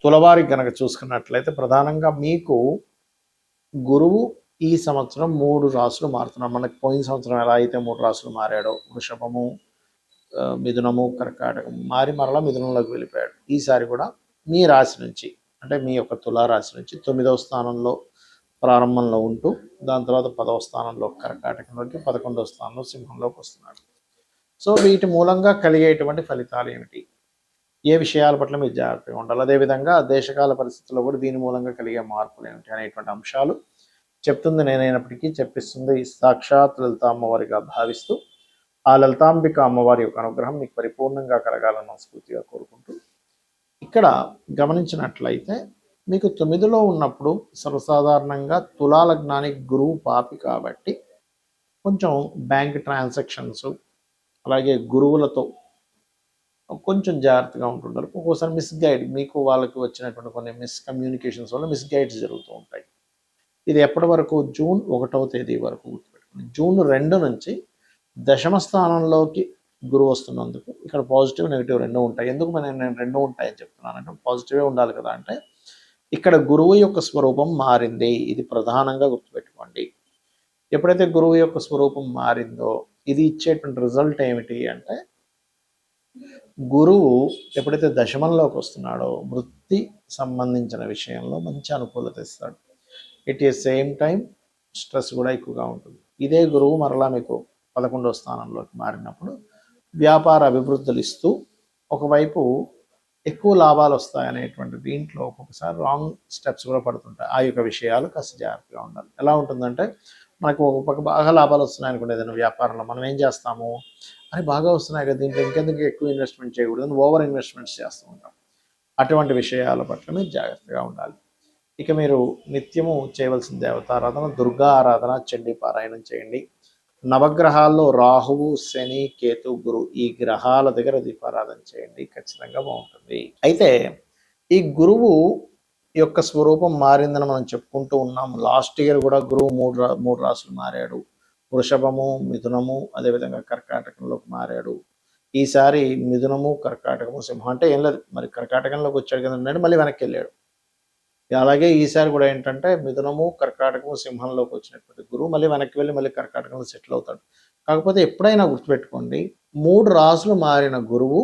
తులవారికి గనక చూసుకున్నట్లయితే ప్రధానంగా మీకు గురువు ఈ సంవత్సరం 3 రాశులు మారుతున్నారు. మనకి పోయిన సంవత్సరం ఎలా అయితే 3 రాశులు మారాడో, వృషభము, మిథునము, కర్కాటకం మారి మరలా మిథునంలోకి వెళ్ళిపోయాడు. ఈసారి కూడా మీ రాశి నుంచి, అంటే మీ యొక్క తులారాశి నుంచి 9వ స్థానంలో ప్రారంభంలో ఉంటూ దాని తర్వాత 10వ స్థానంలో కర్కాటకంలోకి, 11వ స్థానంలో సింహంలోకి వస్తున్నాడు. సో వీటి మూలంగా కలిగేటువంటి ఫలితాలు ఏమిటి, ఏ విషయాల పట్ల మీరు జాగ్రత్తగా ఉండాలి, అదేవిధంగా దేశకాల పరిస్థితుల్లో కూడా దీని మూలంగా కలిగే మార్పులు ఏమిటి అనేటువంటి అంశాలు చెప్తుంది నేనైనప్పటికీ చెప్పిస్తుంది సాక్షాత్ లలిత అమ్మవారిగా భావిస్తూ ఆ లలితాంబిక అమ్మవారి యొక్క అనుగ్రహం మీకు పరిపూర్ణంగా కలగాలని మనస్ఫూర్తిగా కోరుకుంటూ, ఇక్కడ గమనించినట్లయితే మీకు 9లో ఉన్నప్పుడు సర్వసాధారణంగా తులా లగ్నానికి గురువు పాపి కాబట్టి కొంచెం బ్యాంక్ ట్రాన్సాక్షన్స్ అలాగే గురువులతో కొంచెం జాగ్రత్తగా ఉంటుంటారు. ఒక్కోసారి మిస్గైడ్, మీకు వాళ్ళకి వచ్చినటువంటి కొన్ని మిస్కమ్యూనికేషన్స్ వల్ల మిస్గైడ్స్ జరుగుతూ ఉంటాయి. ఇది ఎప్పటి వరకు, జూన్ 1వ తేదీ వరకు గుర్తుపెట్టుకోండి. జూన్ 2 నుంచి దశమ స్థానంలోకి గురువు వస్తున్నందుకు ఇక్కడ పాజిటివ్ నెగిటివ్ రెండు ఉంటాయి. ఎందుకు నేను రెండు ఉంటాయని చెప్తున్నానంటే పాజిటివే ఉండాలి కదా అంటే, ఇక్కడ గురువు యొక్క స్వరూపం మారింది, ఇది ప్రధానంగా గుర్తుపెట్టుకోండి. ఎప్పుడైతే గురువు యొక్క స్వరూపం మారిందో ఇది ఇచ్చేటువంటి రిజల్ట్ ఏమిటి అంటే, గురువు ఎప్పుడైతే దశమంలోకి వస్తున్నాడో వృత్తి సంబంధించిన విషయంలో మంచి అనుకూలత ఇస్తాడు. At a same time stress కూడా ఎక్కువగా ఉంటుంది. ఇదే గురువు మరలా మీకు 11వ స్థానంలోకి మారినప్పుడు వ్యాపార అభివృద్ధులు ఇస్తూ ఒకవైపు ఎక్కువ లాభాలు వస్తాయనేటువంటి దీంట్లో ఒక్కొక్కసారి రాంగ్ స్టెప్స్ కూడా పడుతుంటాయి. ఆ యొక్క విషయాలు కాస్త జాగ్రత్తగా ఉండాలి. ఎలా ఉంటుందంటే, మనకు ఒక పక్క బాగా లాభాలు వస్తున్నాయి అనుకోండి, ఏదైనా వ్యాపారంలో మనం ఏం చేస్తాము, అని బాగా వస్తున్నాయి కదా దీంట్లో ఇంకెందుకు ఎక్కువ ఇన్వెస్ట్మెంట్ చేయకూడదు, ఓవర్ ఇన్వెస్ట్మెంట్స్ చేస్తూ ఉంటాం. అటువంటి విషయాల పట్ల మీరు జాగ్రత్తగా ఉండాలి. ఇక మీరు నిత్యము చేయవలసిన దేవతారాధన దుర్గా ఆరాధన, చండీ పారాయణం చేయండి. నవగ్రహాల్లో రాహువు, శని, కేతు, గురు ఈ గ్రహాల దగ్గర దీపారాధన చేయండి, ఖచ్చితంగా బాగుంటుంది. అయితే ఈ గురువు యొక్క స్వరూపం మారిందని మనం చెప్పుకుంటూ ఉన్నాం. లాస్ట్ ఇయర్ కూడా గురువు మూడు రాశులు మారాడు. వృషభము, మిథునము, అదేవిధంగా కర్కాటకంలోకి మారాడు. ఈసారి మిథునము, కర్కాటకము, సింహం అంటే ఏం లేదు, మరి కర్కాటకంలోకి వచ్చాడు కదండి, మళ్ళీ వెనక్కి వెళ్ళాడు. అలాగే ఈసారి కూడా ఏంటంటే మిథునము, కర్కాటకము, సింహంలోకి వచ్చినటువంటి గురువు మళ్ళీ వెనక్కి వెళ్ళి మళ్ళీ కర్కాటకంలో సెటిల్ అవుతాడు. కాకపోతే ఎప్పుడైనా గుర్తుపెట్టుకోండి, 3 రాశులు మారిన గురువు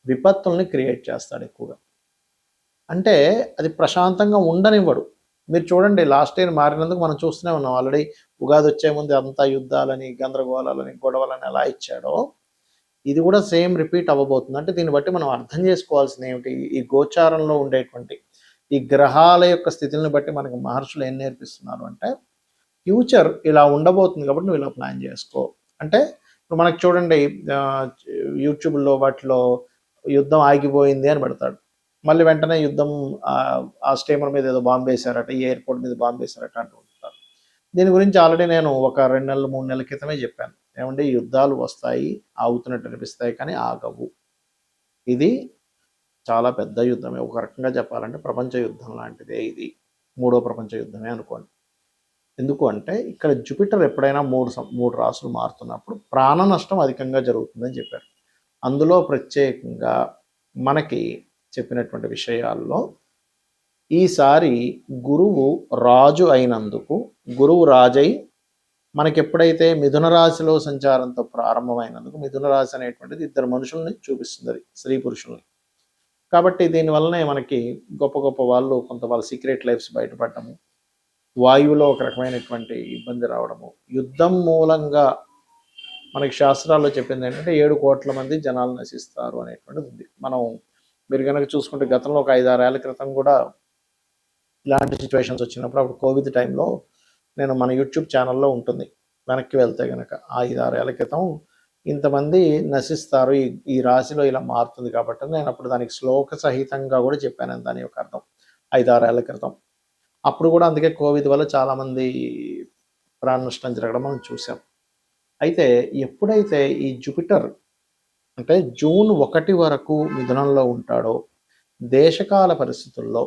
విపత్తుల్ని క్రియేట్ చేస్తాడు ఎక్కువగా. అంటే అది ప్రశాంతంగా ఉండనివ్వడు. మీరు చూడండి, లాస్ట్ ఇయర్ మారినందుకు మనం చూస్తూనే ఉన్నాం. ఆల్రెడీ ఉగాది వచ్చే ముందు అంతా యుద్ధాలని, గందరగోళాలని, గొడవలని ఎలా ఇచ్చాడో ఇది కూడా సేమ్ రిపీట్ అవ్వబోతుంది. అంటే దీన్ని బట్టి మనం అర్థం చేసుకోవాల్సింది ఏమిటి, ఈ గోచారంలో ఉండేటువంటి ఈ గ్రహాల యొక్క స్థితిని బట్టి మనకు మహర్షులు ఏం నేర్పిస్తున్నారు అంటే, ఫ్యూచర్ ఇలా ఉండబోతుంది కాబట్టి నువ్వు ఇలా ప్లాన్ చేసుకో. అంటే ఇప్పుడు మనకు చూడండి, యూట్యూబ్లో వాటిలో యుద్ధం ఆగిపోయింది అని పెడతాడు, మళ్ళీ వెంటనే యుద్ధం ఆ స్టీమర్ మీద ఏదో బాంబు వేశారట, ఈ ఎయిర్పోర్ట్ మీద బాంబు వేశారట అంటూ ఉంటారు. దీని గురించి ఆల్రెడీ నేను ఒక 2 నెలలు 3 నెలల క్రితమే చెప్పాను. ఏమంటే యుద్ధాలు వస్తాయి, ఆగుతున్నట్టు అనిపిస్తాయి కానీ ఆగవు. ఇది చాలా పెద్ద యుద్ధమే, ఒక రకంగా చెప్పాలంటే ప్రపంచ యుద్ధం లాంటిదే ఇది. 3వ ప్రపంచ యుద్ధమే అనుకోండి. ఎందుకు అంటే ఇక్కడ జూపిటర్ ఎప్పుడైనా 3 రాశులు మారుతున్నప్పుడు ప్రాణ నష్టం అధికంగా జరుగుతుందని చెప్పారు. అందులో ప్రత్యేకంగా మనకి చెప్పినటువంటి విషయాల్లో ఈసారి గురువు రాజు అయినందుకు, గురువు రాజై మనకి ఎప్పుడైతే మిథున రాశిలో సంచారంతో ప్రారంభమైనందుకు, మిథున రాశి అనేటువంటిది 2 మనుషుల్ని చూపిస్తుంది, అది స్త్రీ పురుషుల్ని. కాబట్టి దీనివల్లనే మనకి గొప్ప గొప్ప వాళ్ళు కొంత వాళ్ళ సీక్రెట్ లైఫ్స్ బయటపడటము, వాయువులో ఒక రకమైనటువంటి ఇబ్బంది రావడము, యుద్ధం మూలంగా మనకి శాస్త్రాల్లో చెప్పింది ఏంటంటే 7 కోట్ల మంది జనాలు నశిస్తారు అనేటువంటిది ఉంది. మీరు కనుక చూసుకుంటే గతంలో ఒక 5-6 ఏళ్ల క్రితం కూడా ఇలాంటి సిచ్యువేషన్స్ వచ్చినప్పుడు, అప్పుడు కోవిడ్ టైంలో నేను మన యూట్యూబ్ ఛానల్లో ఉంటుంది, వెనక్కి వెళ్తే కనుక 5-6 ఏళ్ల క్రితం ఇంతమంది నశిస్తారు, ఈ రాశిలో ఇలా మారుతుంది కాబట్టి నేను అప్పుడు దానికి శ్లోక సహితంగా కూడా చెప్పాను దాని యొక్క అర్థం 5-6 ఏళ్ల క్రితం. అప్పుడు కూడా అందుకే కోవిడ్ వల్ల చాలామంది ప్రాణ నష్టం జరగడం మనం చూసాం. అయితే ఎప్పుడైతే ఈ జూపిటర్ అంటే జూన్ 1 వరకు మిథునంలో ఉంటాడో, దేశకాల పరిస్థితుల్లో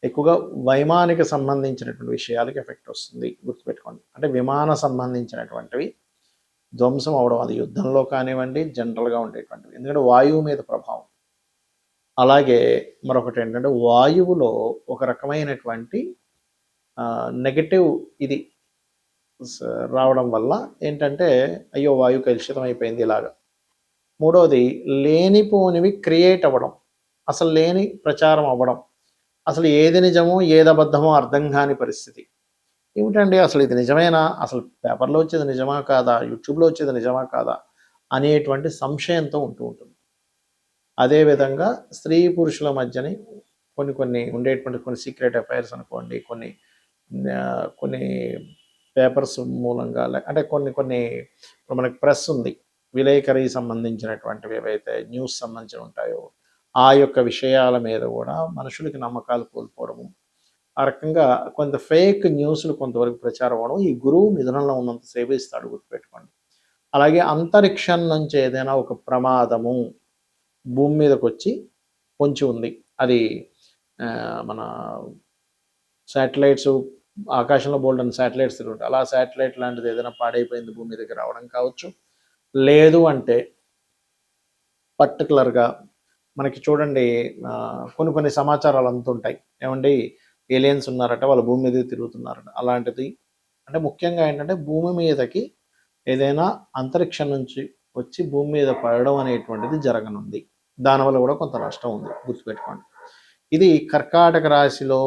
ఎక్కువగా వైమానిక సంబంధించినటువంటి విషయాలకి ఎఫెక్ట్ వస్తుంది, గుర్తుపెట్టుకోండి. అంటే విమాన సంబంధించినటువంటివి ధ్వంసం అవడం, అది యుద్ధంలో కానివ్వండి, జనరల్గా ఉండేటువంటివి. ఎందుకంటే వాయువు మీద ప్రభావం. అలాగే మరొకటి ఏంటంటే వాయువులో ఒక రకమైనటువంటి నెగటివ్ ఇది రావడం వల్ల ఏంటంటే అయ్యో వాయువు కలుషితం అయిపోయింది ఇలాగా. మూడవది లేనిపోనివి క్రియేట్ అవ్వడం, అసలు లేని ప్రచారం అవ్వడం, అసలు ఏది నిజమో ఏది అబద్ధమో అర్థం కాని పరిస్థితి. ఏమిటండి అసలు ఇది నిజమేనా, అసలు పేపర్లో వచ్చేది నిజమా కాదా, యూట్యూబ్లో వచ్చేది నిజమా కాదా అనేటువంటి సంశయంతో ఉంటూ ఉంటుంది. అదేవిధంగా స్త్రీ పురుషుల మధ్యని కొన్ని ఉండేటువంటి కొన్ని సీక్రెట్ అఫైర్స్ అనుకోండి, కొన్ని పేపర్స్ మూలంగా అంటే కొన్ని ఇప్పుడు మనకి ప్రెస్ ఉంది, విలేకరికి సంబంధించినటువంటివి ఏవైతే న్యూస్ సంబంధించి ఉంటాయో ఆ యొక్క విషయాల మీద కూడా మనుషులకి నమ్మకాలు కోల్పోవడము, ఆ రకంగా కొంత ఫేక్ న్యూస్లు కొంతవరకు ప్రచారం అవ్వడం ఈ గురువు మిథునంలో ఉన్నంతసేపు ఇస్తాడు, గుర్తుపెట్టుకోండి. అలాగే అంతరిక్షం నుంచి ఏదైనా ఒక ప్రమాదము భూమి మీదకి వచ్చి పొంచి ఉంది, అది మన శాటిలైట్స్ ఆకాశంలో బోల్డన్ శాటిలైట్స్ తిరుగుతాయి, అలా శాటిలైట్ లాంటిది ఏదైనా పాడైపోయింది భూమి మీదకి రావడం కావచ్చు. లేదు అంటే పర్టికులర్గా మనకి చూడండి కొన్ని సమాచారాలు అందుతుంటాయి, ఏమండి ఏలియన్స్ ఉన్నారట, వాళ్ళు భూమి మీద తిరుగుతున్నారట, అలాంటిది. అంటే ముఖ్యంగా ఏంటంటే భూమి మీదకి ఏదైనా అంతరిక్షం నుంచి వచ్చి భూమి మీద పడడం అనేటువంటిది జరగనుంది, దానివల్ల కూడా కొంత నష్టం ఉంది, గుర్తుపెట్టుకోండి. ఇది కర్కాటక రాశిలో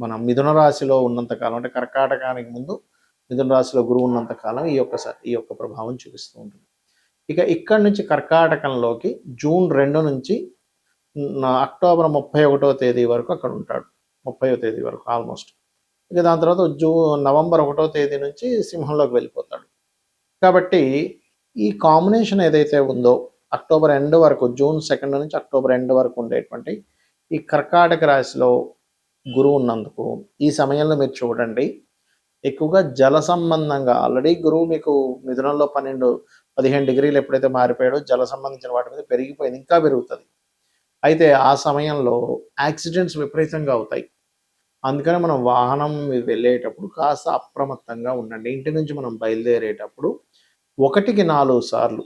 మన మిథున రాశిలో ఉన్నంతకాలం, అంటే కర్కాటకానికి ముందు మిథున రాశిలో గురువు ఉన్నంతకాలం ఈ యొక్క ప్రభావం చూపిస్తూ ఉంటుంది. ఇక ఇక్కడి నుంచి కర్కాటకంలోకి జూన్ 2 నుంచి అక్టోబర్ 31వ తేదీ వరకు అక్కడ ఉంటాడు, 30వ తేదీ వరకు ఆల్మోస్ట్. ఇక దాని తర్వాత నవంబర్ 1వ తేదీ నుంచి సింహంలోకి వెళ్ళిపోతాడు. కాబట్టి ఈ కాంబినేషన్ ఏదైతే ఉందో అక్టోబర్ ఎండ్ వరకు, జూన్ 2 నుంచి అక్టోబర్ ఎండ్ వరకు ఉండేటువంటి ఈ కర్కాటక రాశిలో గురువు ఉన్నందుకు ఈ సమయంలో మీరు చూడండి ఎక్కువగా జల సంబంధంగా, ఆల్రెడీ గురువు మీకు మిథునంలో 15 డిగ్రీలు ఎప్పుడైతే మారిపోయాడో జల సంబంధించిన వాటి మీద పెరిగిపోయింది, ఇంకా పెరుగుతుంది. అయితే ఆ సమయంలో యాక్సిడెంట్స్ విపరీతంగా అవుతాయి. అందుకని మనం వాహనం వెళ్ళేటప్పుడు కాస్త అప్రమత్తంగా ఉండండి. ఇంటి నుంచి మనం బయలుదేరేటప్పుడు 1కి 4 సార్లు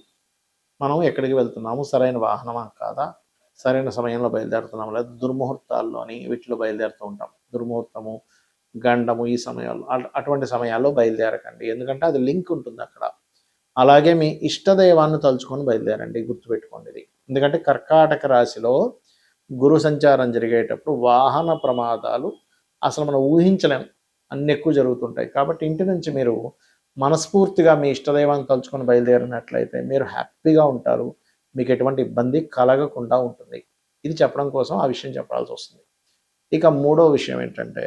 మనం ఎక్కడికి వెళ్తున్నాము, సరైన వాహనమా కాదా, సరైన సమయంలో బయలుదేరుతున్నాము, లేదా దుర్ముహూర్తాల్లోని వీటిలో బయలుదేరుతూ ఉంటాం, దుర్ముహూర్తము గండము ఈ సమయాల్లో, అటువంటి సమయాల్లో బయలుదేరకండి, ఎందుకంటే అది లింక్ ఉంటుంది అక్కడ. అలాగే మీ ఇష్టదైవాన్ని తలుచుకొని బయలుదేరండి, గుర్తుపెట్టుకోండి ఇది. ఎందుకంటే కర్కాటక రాశిలో గురు సంచారం జరిగేటప్పుడు వాహన ప్రమాదాలు అసలు మనం ఊహించలేం, అన్ని ఎక్కువ జరుగుతుంటాయి. కాబట్టి ఇంటి నుంచి మీరు మనస్ఫూర్తిగా మీ ఇష్టదైవాన్ని తలుచుకొని బయలుదేరినట్లయితే మీరు హ్యాపీగా ఉంటారు, మీకు ఎటువంటి ఇబ్బంది కలగకుండా ఉంటుంది. ఇది చెప్పడం కోసం ఆ విషయం చెప్పాల్సి వస్తుంది. ఇక 3వ విషయం ఏంటంటే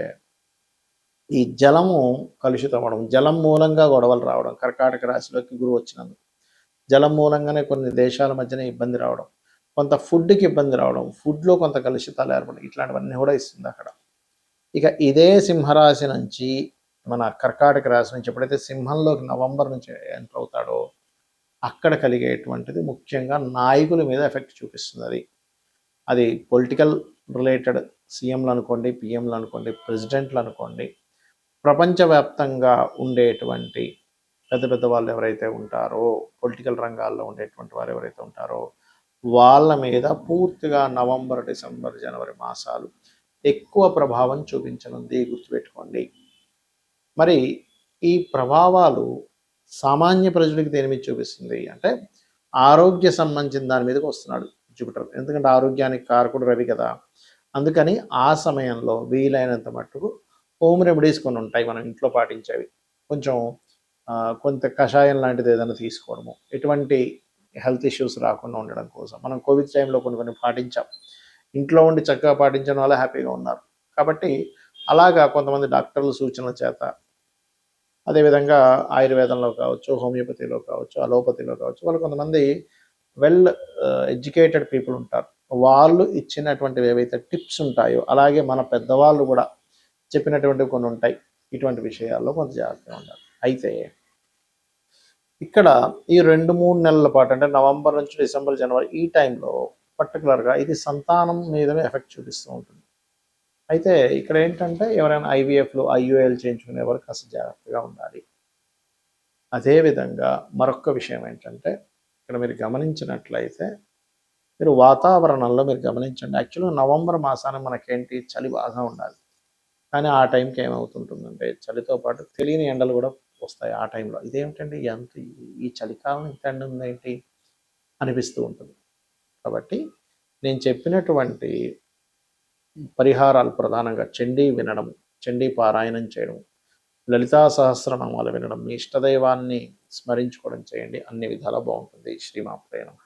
ఈ జలము కలుషితం అవ్వడం, జలం మూలంగా గొడవలు రావడం, కర్కాటక రాశిలోకి గురువు వచ్చినందుకు జలం మూలంగానే కొన్ని దేశాల మధ్యన ఇబ్బంది రావడం, కొంత ఫుడ్కి ఇబ్బంది రావడం, ఫుడ్లో కొంత కలుషితాలు ఏర్పడడం, ఇట్లాంటివన్నీ కూడా ఇస్తుంది అక్కడ. ఇక ఇదే సింహరాశి నుంచి మన కర్కాటక రాశి నుంచి ఎప్పుడైతే సింహంలోకి నవంబర్ నుంచి ఎంటర్ అవుతాడో అక్కడ కలిగేటువంటిది ముఖ్యంగా నాయకుల మీద ఎఫెక్ట్ చూపిస్తుంది. అది పొలిటికల్ రిలేటెడ్, సీఎంలు అనుకోండి, పిఎంలు అనుకోండి, ప్రెసిడెంట్లు అనుకోండి, ప్రపంచవ్యాప్తంగా ఉండేటువంటి పెద్ద పెద్ద వాళ్ళు ఎవరైతే ఉంటారో, పొలిటికల్ రంగాల్లో ఉండేటువంటి వారు ఎవరైతే ఉంటారో వాళ్ళ మీద పూర్తిగా నవంబర్, డిసెంబర్, జనవరి మాసాలు ఎక్కువ ప్రభావం చూపించనుంది, గుర్తుపెట్టుకోండి. మరి ఈ ప్రభావాలు సామాన్య ప్రజలకు దేని మీద చూపిస్తుంది అంటే ఆరోగ్య సంబంధించిన దాని మీదకి వస్తున్నాడు జూపిటర్, ఎందుకంటే ఆరోగ్యానికి కారకుడు రవి కదా. అందుకని ఆ సమయంలో వీలైనంత మట్టుకు హోమ్ రెమెడీస్ కొన్ని ఉంటాయి మనం ఇంట్లో పాటించేవి, కొంచెం కొంత కషాయం లాంటిది ఏదైనా తీసుకోవడము, ఎటువంటి హెల్త్ ఇష్యూస్ రాకుండా ఉండడం కోసం మనం కోవిడ్ టైంలో కొన్ని పాటించాం, ఇంట్లో ఉండి చక్కగా పాటించడం వల్ల హ్యాపీగా ఉన్నారు. కాబట్టి అలాగా కొంతమంది డాక్టర్ల సూచనల చేత, అదేవిధంగా ఆయుర్వేదంలో కావచ్చు, హోమియోపతిలో కావచ్చు, అలోపతిలో కావచ్చు, వాళ్ళు కొంతమంది వెల్ ఎడ్యుకేటెడ్ పీపుల్ ఉంటారు, వాళ్ళు ఇచ్చినటువంటివి ఏవైతే టిప్స్ ఉంటాయో, అలాగే మన పెద్దవాళ్ళు కూడా చెప్పినటువంటివి కొన్ని ఉంటాయి, ఇటువంటి విషయాల్లో కొంత జాగ్రత్తగా ఉండాలి. అయితే ఇక్కడ ఈ 2-3 నెలల పాటు, అంటే నవంబర్ నుంచి డిసెంబర్, జనవరి ఈ టైంలో పర్టికులర్గా ఇది సంతానం మీదనే ఎఫెక్ట్ చూపిస్తూ ఉంటుంది. అయితే ఇక్కడ ఏంటంటే ఎవరైనా ఐవీఎఫ్లు, ఐయుఐలు చేయించుకునే వారు కాస్త జాగ్రత్తగా ఉండాలి. అదేవిధంగా మరొక విషయం ఏంటంటే ఇక్కడ మీరు గమనించినట్లయితే మీరు వాతావరణంలో మీరు గమనించండి. యాక్చువల్‌గా నవంబర్ మాసాన మనకేంటి చలి బాగా ఉండాలి. కానీ ఆ టైంకి ఏమవుతుంటుందంటే చలితో పాటు తెలియని ఎండలు కూడా వస్తాయి ఆ టైంలో. ఇదేమిటండి ఎంత ఈ చలికాలం ఇంత ఎండ ఉందేంటి అనిపిస్తూ ఉంటుంది. కాబట్టి నేను చెప్పినటువంటి పరిహారాలు ప్రధానంగా చండీ వినడం, చండీ పారాయణం చేయడం, లలితా సహస్రనామాలు వినడం, మీ ఇష్టదైవాన్ని స్మరించుకోవడం చేయండి. అన్ని విధాలా బాగుంటుంది. శ్రీమాత్రే నమః.